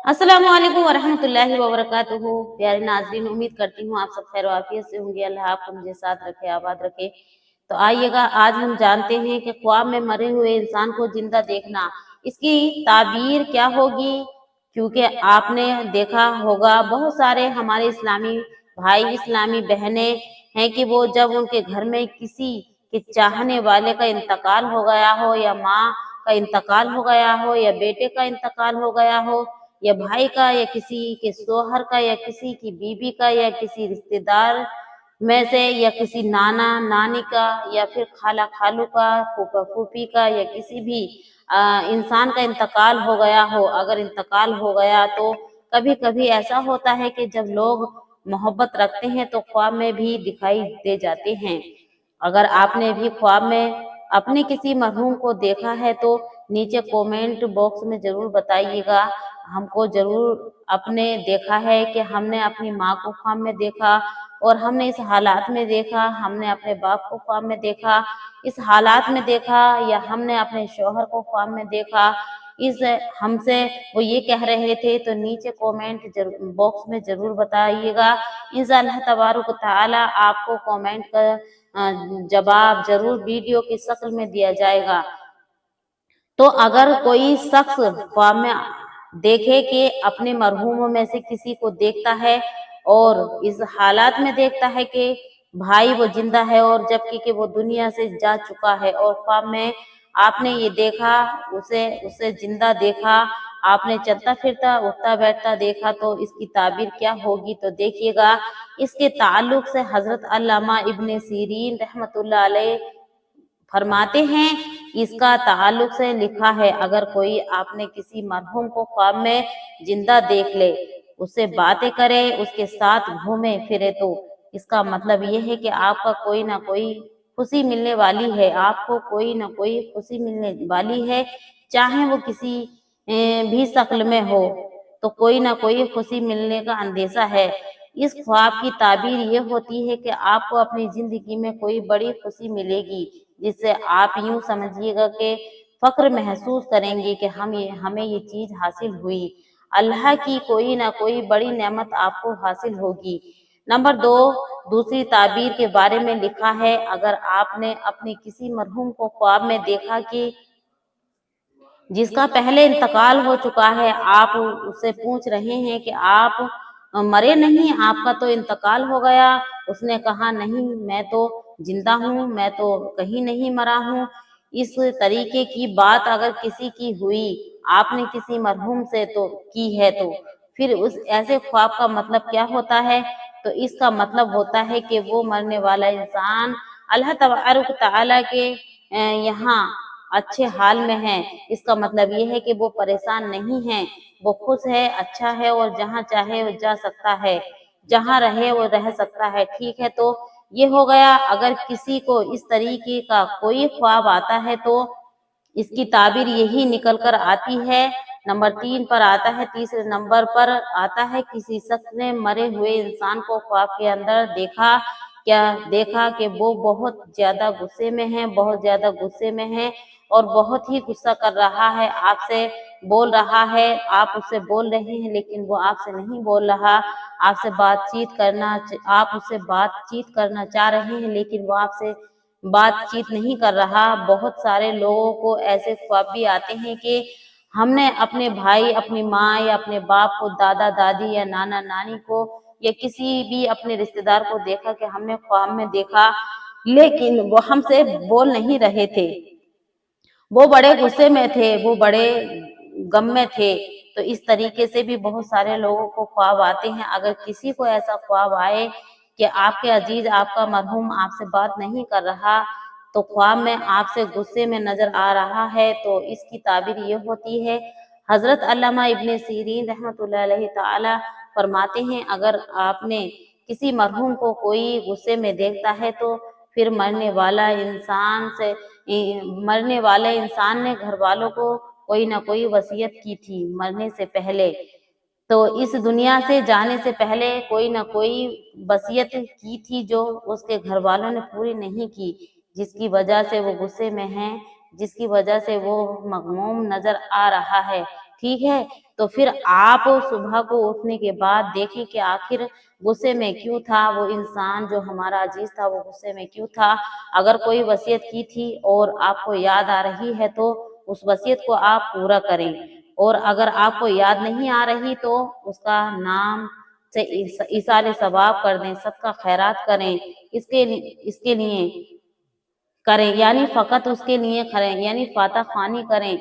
अस्सलाम वालेकुम वरहमतुल्लाहि वबरकातुहू। प्यारे नाज़रीन, उम्मीद करती हूँ आप सब खैर आफियत से होंगे। अल्लाह आपको मुझे साथ रखे, आबाद रखे। तो आइएगा, आज हम जानते हैं कि ख्वाब में मरे हुए इंसान को जिंदा देखना, इसकी ताबीर क्या होगी। क्योंकि आपने देखा होगा बहुत सारे हमारे इस्लामी भाई, इस्लामी बहनें हैं कि वो जब उनके घर में किसी के चाहने वाले का इंतकाल हो गया हो, या माँ का इंतकाल हो गया हो, या बेटे का इंतकाल हो गया हो, या भाई का, या किसी के शोहर का, या किसी की बीवी का, या किसी रिश्तेदार में से, या किसी नाना नानी का, या फिर खाला खालू का, फूफा फूफी का, या किसी भी इंसान का इंतकाल हो गया हो। अगर इंतकाल हो गया तो कभी कभी ऐसा होता है कि जब लोग मोहब्बत रखते हैं तो ख्वाब में भी दिखाई दे जाते हैं। अगर आपने भी ख्वाब में अपने किसी मरहूम को देखा है तो नीचे कमेंट बॉक्स में जरूर बताइएगा। हमको जरूर अपने देखा है कि हमने अपनी माँ को ख्वाब में देखा, और हमने इस हालात में देखा, हमने अपने बाप को ख्वाब में देखा, इस हालात में देखा, या हमने अपने शौहर को ख्वाब में देखा। इस हमसे वो ये कह रहे थे, तो नीचे कमेंट बॉक्स में जरूर बताइएगा। इंशाअल्लाह तबारक तआला आपको कमेंट का जवाब जरूर वीडियो की शक्ल में दिया जाएगा। तो अगर कोई शख्स ख्वाब में देखे कि अपने मरहूमों में से किसी को देखता है, और इस हालात में देखता है कि भाई वो जिंदा है और जबकि कि वो दुनिया से जा चुका है, और ख्वाब में आपने ये देखा, उसे उसे जिंदा देखा, आपने चलता फिरता उठता बैठता देखा, तो इसकी ताबीर क्या होगी। तो देखिएगा, इसके ताल्लुक से हजरत अल्लामा इब्ने सीरीन रहमतुल्लाह अलैह फरमाते हैं, इसका ताल्लुक से लिखा है, अगर कोई आपने किसी मरहूम को ख्वाब में जिंदा देख ले, उससे बातें करे, उसके साथ घूमे फिरे, तो इसका मतलब ये है कि आपका कोई ना कोई खुशी मिलने वाली है, आपको कोई ना कोई खुशी मिलने वाली है। चाहे वो किसी भी शक्ल में हो, तो कोई ना कोई खुशी मिलने का अंदेशा है। इस ख्वाब की ताबीर ये होती है कि आपको अपनी जिंदगी में कोई बड़ी खुशी मिलेगी, जिससे आप यूं समझिएगा कि फख्र महसूस करेंगे कि हमें ये चीज हासिल हुई। अल्लाह की कोई ना कोई बड़ी नेमत आपको हासिल होगी। नंबर 2, दूसरी ताबीर के बारे में लिखा है, अगर आपने अपने किसी मरहूम को ख्वाब में देखा कि जिसका पहले इंतकाल हो चुका है, आप उससे पूछ रहे हैं कि आप मरे नहीं, आपका तो इंतकाल हो गया। उसने कहा नहीं, मैं तो जिंदा हूँ, मैं तो कहीं नहीं मरा हूँ। इस तरीके की बात अगर किसी की हुई, आपने किसी मरहूम से तो की है, तो फिर उस ऐसे ख्वाब का मतलब क्या होता है। तो इसका मतलब होता है कि वो मरने वाला इंसान अल्लाह तबारक तआला के यहाँ अच्छे हाल में है। इसका मतलब ये है कि वो परेशान नहीं है, वो खुश है, अच्छा है, और जहाँ चाहे वो जा सकता है, जहाँ रहे वो रह सकता है। ठीक है, तो ये हो गया। अगर किसी को इस तरीके का कोई ख्वाब आता है तो इसकी ताबीर यही निकल कर आती है। नंबर 3 पर आता है, तीसरे नंबर पर आता है, किसी शख्स ने मरे हुए इंसान को ख्वाब के अंदर देखा। क्या देखा कि वो बहुत ज्यादा गुस्से में है, बहुत ज्यादा गुस्से में है, और बहुत ही गुस्सा कर रहा है, आपसे बोल रहा है, आप उससे बोल रहे हैं लेकिन वो आपसे नहीं बोल रहा। आपसे आप उससे बातचीत करना चाह रहे हैं लेकिन वो आपसे बातचीत नहीं कर रहा। बहुत सारे लोगों को ऐसे ख्वाब भी आते हैं कि हमने अपने भाई, अपनी माँ, या अपने बाप को, दादा दादी या नाना नानी को, या किसी भी अपने रिश्तेदार को देखा कि हमने ख्वाब में देखा, लेकिन वो हमसे बोल नहीं रहे थे, वो बड़े गुस्से में थे, वो बड़े गम में थे। तो इस तरीके से भी बहुत सारे लोगों को ख्वाब आते हैं। अगर किसी को ऐसा ख्वाब आए कि आपके अजीज, आपका मरहूम आपसे बात नहीं कर रहा, तो ख्वाब में आपसे गुस्से में नजर आ रहा है, तो इसकी ताबीर ये होती है। हजरत अल्लामा इब्ने सीरीन रहमतुल्लाह अलैहि ताला फरमाते हैं, अगर आपने किसी मरहूम को कोई गुस्से में देखता है तो फिर मरने वाले इंसान ने घर वालों को कोई ना कोई वसीयत की थी मरने से पहले। तो इस दुनिया से जाने से पहले कोई ना कोई वसीयत की थी जो उसके घर वालों ने पूरी नहीं की, जिसकी वजह से वो गुस्से में है, जिसकी वजह से वो मगमूम नजर आ रहा है। ठीक है। तो फिर आप सुबह को उठने के बाद देखें कि आखिर गुस्से में क्यों था वो इंसान, जो हमारा अजीज था वो गुस्से में क्यों था। अगर कोई वसीयत की थी और आपको याद आ रही है तो उस वसीयत को आप पूरा करें, और अगर आपको याद नहीं आ रही तो उसका नाम से इसाले सवाब कर दें, सबका खैरात करें, इसके लिए करें, यानी फकत उसके लिए करें, यानी फातह खानी करें,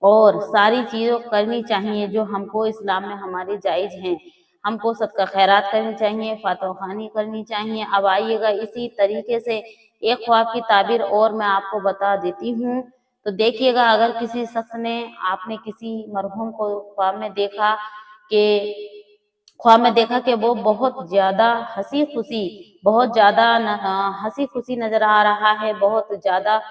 और सारी चीज़ों करनी चाहिए जो हमको इस्लाम में हमारी जायज़ हैं। हमको सदका खैरात करनी चाहिए, फातह खानी करनी चाहिए। अब आइएगा इसी तरीके से एक ख्वाब की ताबीर और मैं आपको बता देती हूँ। तो देखिएगा, अगर किसी शख्स ने, आपने किसी मरहूम को ख्वाब में देखा कि वो बहुत ज्यादा हंसी खुशी नजर आ रहा है, बहुत ज्यादा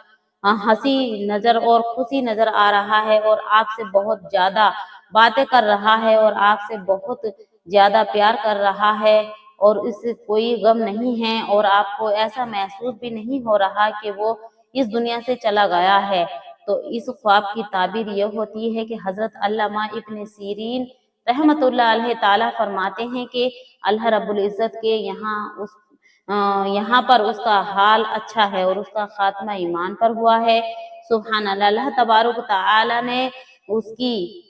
हंसी नजर और खुशी नजर आ रहा है, और आपसे बहुत ज्यादा बातें कर रहा है, और आपसे बहुत ज्यादा प्यार कर रहा है, और इससे कोई गम नहीं है, और आपको ऐसा महसूस भी नहीं हो रहा कि वो इस दुनिया से चला गया है। तो इस ख्वाब की ताबीर ये होती है कि हजरत अल्लामा इब्न सीरीन रहमतुल्लाह अलैह ताला फरमाते हैं कि अल्लाह रब्बुल इज्जत के यहाँ पर उसका हाल अच्छा है और उसका खात्मा ईमान पर हुआ है। सुभान अल्लाह, अल्लाह तबारक तआला ने उसकी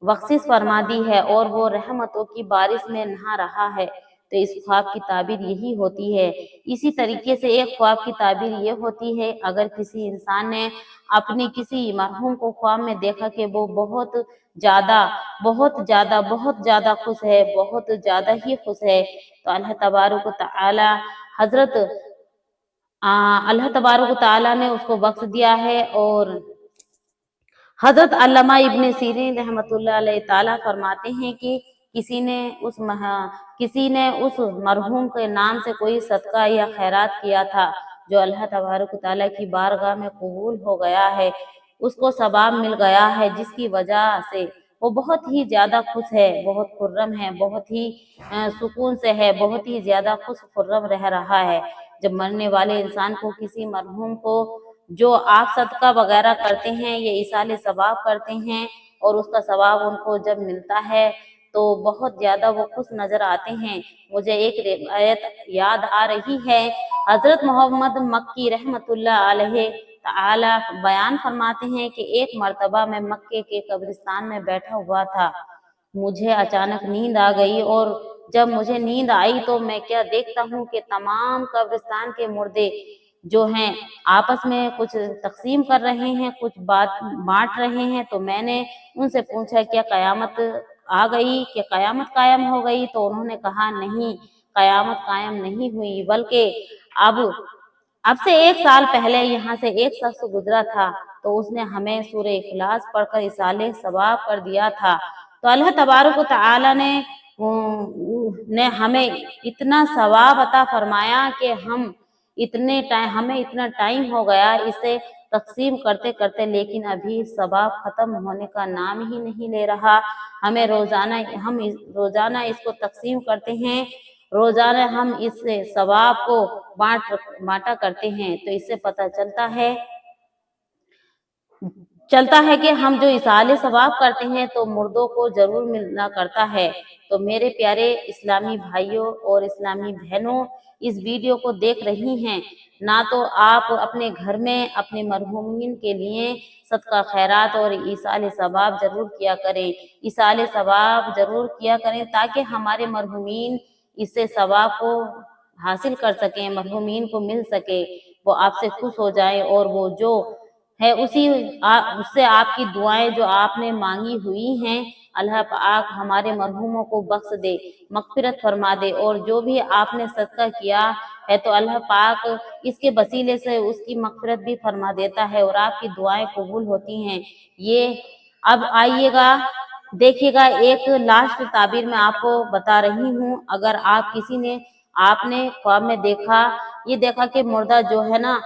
बख्शिश फरमा दी है और वो रहमतों की बारिश में नहा रहा है। तो इस ख्वाब की ताबीर यही होती है। इसी तरीके से एक ख्वाब की ताबीर ये होती है, अगर किसी इंसान ने अपनी किसी मरहूम को ख्वाब में देखा कि वो बहुत ज्यादा खुश है, बहुत ज्यादा ही खुश है, तो अल्लाह तबारक ताला ने उसको बख्श दिया है। और हजरत अल्लामा इब्न सीरीन रहमतुल्लाह अलैह ताला फरमाते हैं कि किसी ने उस मरहूम के नाम से कोई सदका या खैरात किया था जो अल्लाह तबारक ताला की बारगाह में कबूल हो गया है, उसको सवाब मिल गया है, जिसकी वजह से वो बहुत ही ज्यादा खुश है, बहुत खुर्रम है, बहुत ही सुकून से है, बहुत ही ज्यादा खुश खुर्रम रह रहा है। जब मरने वाले इंसान को, किसी मरहूम को, जो आप सदका वगैरह करते हैं, ये इसाले सवाब करते हैं, और उसका सवाब उनको जब मिलता है तो बहुत ज्यादा वो खुश नजर आते हैं। मुझे एक रिवायत याद आ रही है, हजरत मोहम्मद मक्की रहमतुल्लाह अलैहि ताला बयान फरमाते हैं कि एक मर्तबा मैं मक्के के कब्रिस्तान में बैठा हुआ था, मुझे अचानक नींद आ गई, और जब मुझे नींद आई तो मैं क्या देखता हूँ कि तमाम कब्रिस्तान के मुर्दे जो हैं आपस में कुछ तकसीम कर रहे हैं, कुछ बात बांट रहे हैं। तो मैंने उनसे पूछा, क्या कयामत आ गई, क्या कयामत कायम हो गई? तो उन्होंने कहा, नहीं, कयामत कायम नहीं हुई, बल्कि अब से 1 साल पहले यहाँ से एक शख्स गुजरा था, तो उसने हमें सूरह इखलास पढ़कर इसाले सवाब कर दिया था। तो अल्लाह तबारक व तआला ने हमें इतना सवाब अता फरमाया कि हमें इतना टाइम हो गया इसे तकसीम करते करते, लेकिन अभी सवाब खत्म होने का नाम ही नहीं ले रहा। हम रोजाना इसको तकसीम करते हैं, रोजाना हम इस सवाब को बांटा करते हैं। तो इससे पता चलता है कि हम जो इसाले सवाब करते हैं तो मुर्दों को जरूर मिलना करता है। तो मेरे प्यारे इस्लामी भाइयों और इस्लामी बहनों, इस वीडियो को देख रही हैं ना, तो आप अपने घर में अपने मरहूमीन के लिए सदका खैरात और इसाले सवाब जरूर किया करें, इसाले सवाब जरूर किया करें, ताकि हमारे मरहूमीन इससे सवाब को हासिल कर सकें, मरहूमीन को मिल सके, वो आपसे खुश हो जाए, और वो जो है उससे आपकी दुआएं जो आपने मांगी हुई हैं, अल्लाह पाक हमारे मरहूमों को बख्श दे, मगफिरत फरमा दे, और जो भी आपने सदका किया है तो अल्लाह पाक इसके वसीले से उसकी मगफिरत भी फरमा देता है और आपकी दुआएं कबूल होती हैं। ये अब आइएगा, देखिएगा, एक लास्ट ताबीर मैं आपको बता रही हूँ। अगर आपने ख्वाब में देखा कि मुर्दा जो है ना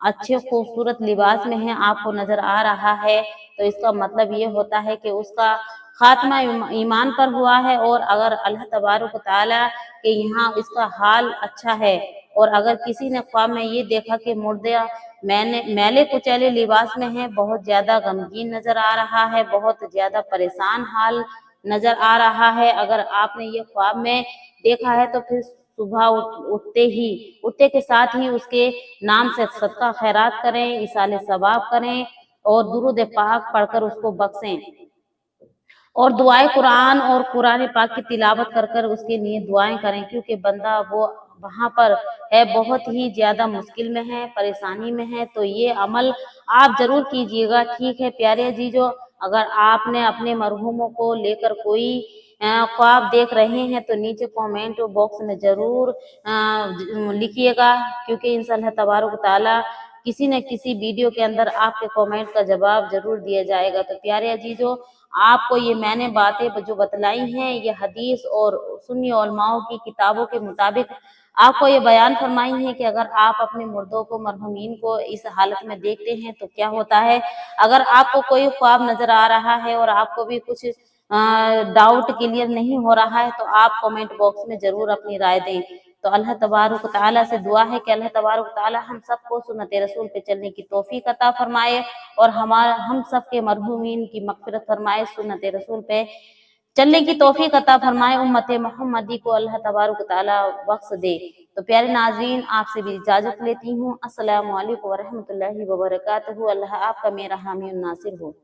अच्छे खूबसूरत लिबास में है, आपको नजर आ रहा है, तो इसका मतलब ये होता है कि उसका खात्मा ईमान पर हुआ है, और अगर अल्लाह तबारक तआला के यहाँ इसका हाल अच्छा है اور अगर किसी ने ख्वाब में ये देखा कि मुर्दे मैले कुचैले लिबास में है, बहुत ज्यादा गमगीन नजर आ रहा है, बहुत ज्यादा परेशान हाल नजर आ रहा है, अगर आपने ये ख्वाब में देखा है तो फिर सुबह उठते के साथ ही उसके नाम से सदका खैरात करें, इसाले सवाब करें और दुरूद पाक पढ़कर उसको बख्शें और दुआएं कुरान और कुरान पाक की तिलावत कर कर उसके लिए दुआएं करें, क्योंकि बंदा वो वहां पर है बहुत ही ज्यादा मुश्किल में है, परेशानी में है। तो ये अमल आप जरूर कीजिएगा। ठीक है प्यारे अजीजों, अगर आपने अपने मरहूमों को लेकर कोई ख्वाब देख रहे हैं तो नीचे कमेंट बॉक्स में जरूर लिखिएगा, क्योंकि इंशाअल्लाह तबारक तआला किसी न किसी वीडियो के अंदर आपके कमेंट का जवाब जरूर दिया जाएगा। तो प्यारे अजीजों, आपको ये मैंने बातें जो बतलाई हैं ये हदीस और सुन्नी उलमाओं की किताबों के मुताबिक आपको ये बयान फरमाई है कि अगर आप अपने मुर्दों को मरहूमीन को इस हालत में देखते हैं तो क्या होता है। अगर आपको कोई ख्वाब नजर आ रहा है और आपको भी कुछ डाउट क्लियर नहीं हो रहा है तो आप कमेंट बॉक्स में जरूर अपनी राय दें। तो अल्लाह तबारक तआला से दुआ है कि अल्लाह तबारक तआला हम सबको सुन्नत रसूल पे चलने की तौफीक अता फरमाए और हम सब के मरहूमीन की मगफिरत फरमाए, सुन्नत रसूल पे चलने की तौफीक अता फरमाए, उम्मत मोहम्मदी को अल्लाह तबारक तआला बख्श दे। तो प्यारे नाज़रीन, आपसे भी इजाजत लेती हूँ। अस्सलामु अलैकुम व रहमतुल्लाहि व बरकातहू। अल्लाह आपका मेरा हामी और नासिर हो।